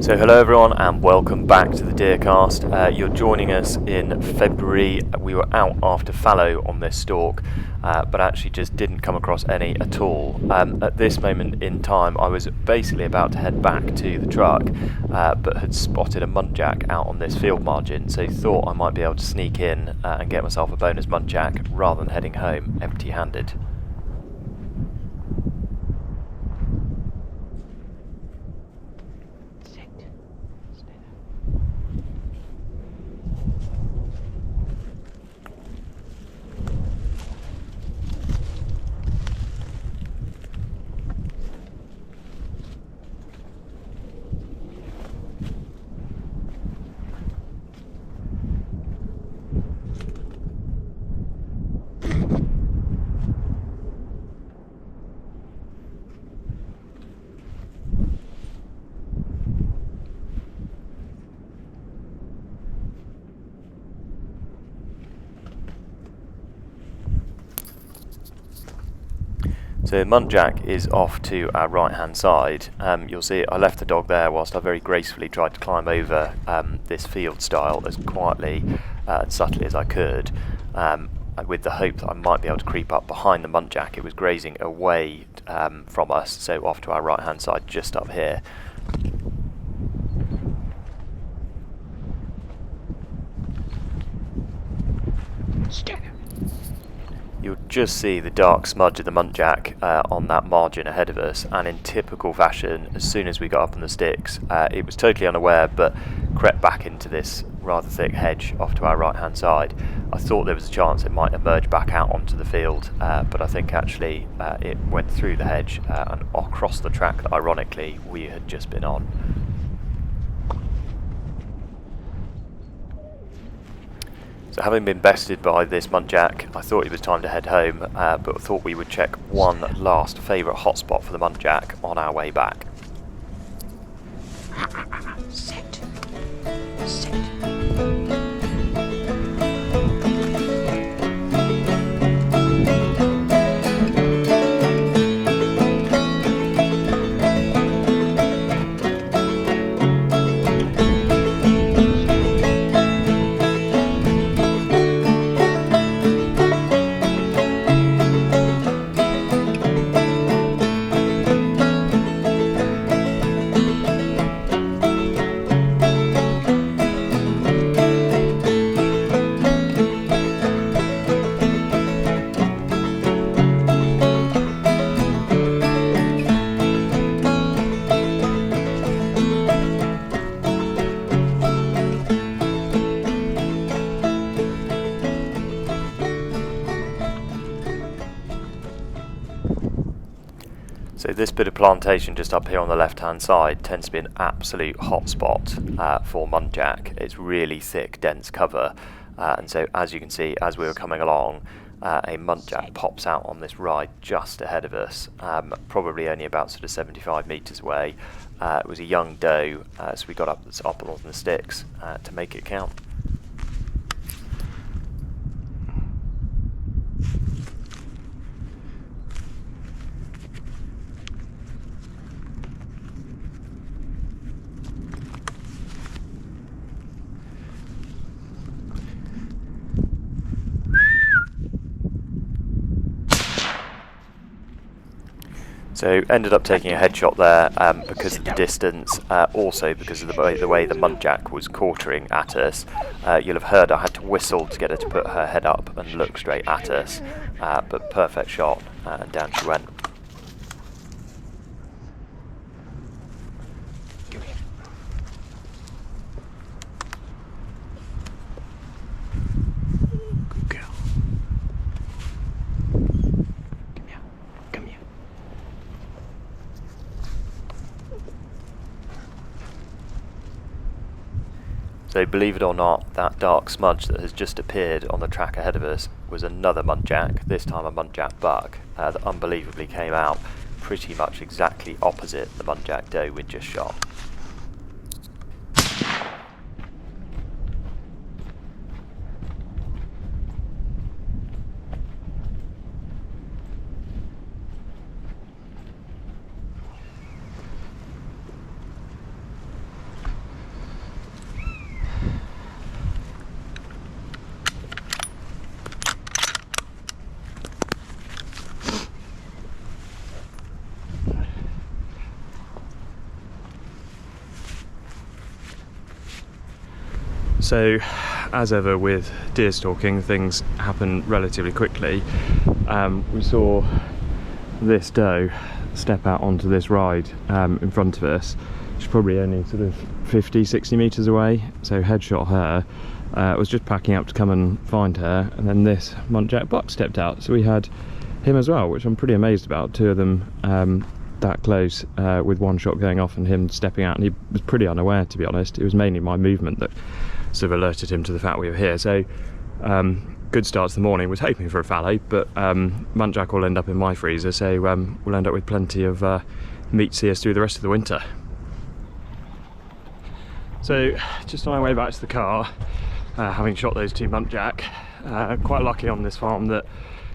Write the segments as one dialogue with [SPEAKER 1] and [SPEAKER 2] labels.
[SPEAKER 1] So hello everyone and welcome back to the Deercast. You're joining us in February. We were out after fallow on this stalk, but actually just didn't come across any at all. At this moment in time I was basically about to head back to the truck, but had spotted a muntjac out on this field margin, so thought I might be able to sneak in and get myself a bonus muntjac rather than heading home empty-handed. So Muntjac is off to our right hand side. You'll see I left the dog there whilst I very gracefully tried to climb over this field stile as quietly and subtly as I could, with the hope that I might be able to creep up behind the muntjac. It was grazing away from us, so off to our right hand side just up here. You'll just see the dark smudge of the muntjac on that margin ahead of us, and in typical fashion, as soon as we got up on the sticks, it was totally unaware but crept back into this rather thick hedge off to our right hand side. I thought there was a chance it might emerge back out onto the field, but I think actually it went through the hedge and across the track that ironically we had just been on. So having been bested by this muntjac, I thought it was time to head home, but thought we would check one last favourite hotspot for the muntjac on our way back.
[SPEAKER 2] Sit. Sit.
[SPEAKER 1] So this bit of plantation just up here on the left hand side tends to be an absolute hotspot for muntjac. It's really thick, dense cover, and so as you can see, as we were coming along, a muntjac pops out on this ride just ahead of us, probably only about sort of 75 metres away. It was a young doe, so we got up on the sticks to make it count. So ended up taking a headshot there because of the distance, also because of the way the muntjac was quartering at us. You'll have heard I had to whistle to get her to put her head up and look straight at us, but perfect shot, and down she went. So believe it or not, that dark smudge that has just appeared on the track ahead of us was another muntjac, this time a Muntjac Buck, that unbelievably came out pretty much exactly opposite the Muntjac Doe we'd just shot.
[SPEAKER 3] So, as ever with deer stalking, things happen relatively quickly. We saw this doe step out onto this ride in front of us. She's probably only sort of 50-60 metres away, so headshot her. Was just packing up to come and find her, and then this Muntjac Buck stepped out, so we had him as well, which I'm pretty amazed about. Two of them that close, with one shot going off and him stepping out, and he was pretty unaware, to be honest. It was mainly my movement that sort of alerted him to the fact we were here. So good start to the morning. Was hoping for a fallow, but Muntjac will end up in my freezer, so we'll end up with plenty of meat to see us through the rest of the winter. So just on my way back to the car, having shot those two Muntjac, quite lucky on this farm that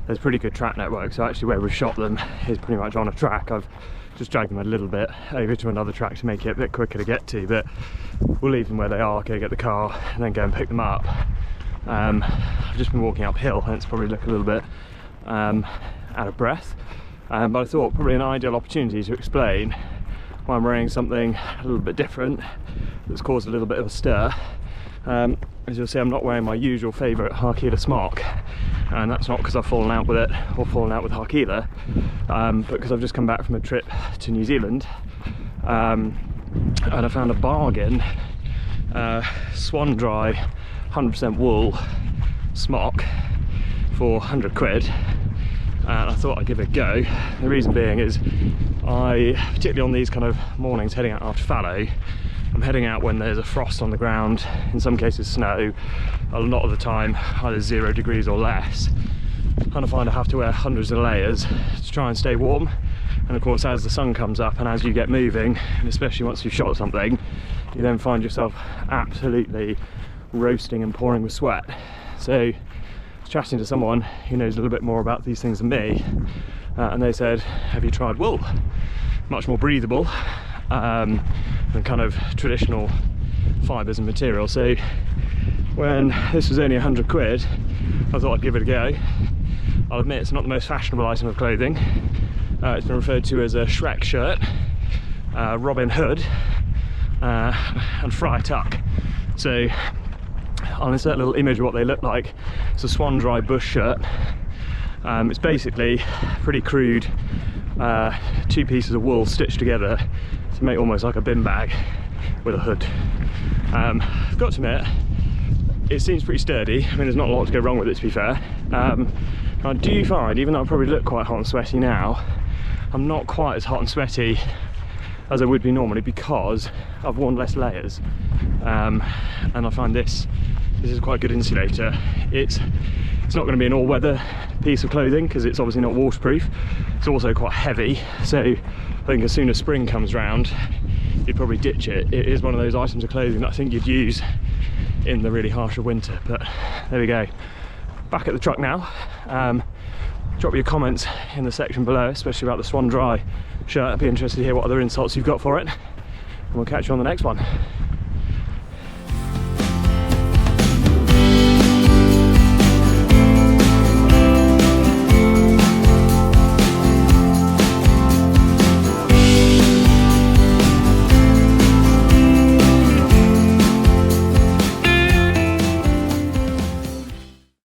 [SPEAKER 3] there's pretty good track network, so actually where we've shot them is pretty much on a track. I've just dragged them a little bit over to another track to make it a bit quicker to get to, but we'll leave them where they are, go get the car and then go and pick them up. I've just been walking uphill, hence probably look a little bit out of breath, but I thought probably an ideal opportunity to explain why I'm wearing something a little bit different that's caused a little bit of a stir. As you'll see, I'm not wearing my usual favourite Harkeela smock, and that's not because I've fallen out with it or fallen out with Harkeela, but because I've just come back from a trip to New Zealand, and I found a bargain swan dry 100% wool smock for 100 quid, and I thought I'd give it a go. The reason being is particularly on these kind of mornings heading out after fallow, I'm heading out when there's a frost on the ground, in some cases snow, a lot of the time either 0 degrees or less, and I find I have to wear hundreds of layers to try and stay warm. And of course, as the sun comes up and as you get moving, and especially once you've shot something, you then find yourself absolutely roasting and pouring with sweat. So I was chatting to someone who knows a little bit more about these things than me, and they said, have you tried wool? Much more breathable than kind of traditional fibres and material. So when this was only 100 quid, I thought I'd give it a go. I'll admit it's not the most fashionable item of clothing. It's been referred to as a Shrek shirt, Robin Hood, and Fry Tuck. So I'll insert a little image of what they look like. It's a swan dry bush shirt. It's basically pretty crude, 2 pieces of wool stitched together to make almost like a bin bag with a hood. I've got to admit, it seems pretty sturdy. I mean, there's not a lot to go wrong with it, to be fair. I do find, even though I probably look quite hot and sweaty now, I'm not quite as hot and sweaty as I would be normally because I've worn less layers, and I find this is quite a good insulator. It's not going to be an all-weather piece of clothing because it's obviously not waterproof. It's also quite heavy, so I think as soon as spring comes round, you'd probably ditch it. It is one of those items of clothing that I think you'd use in the really harsher winter. But there we go. Back at the truck now. Drop your comments in the section below, especially about the Swan Dry shirt. I'd be interested to hear what other insults you've got for it, and we'll catch you on the next one.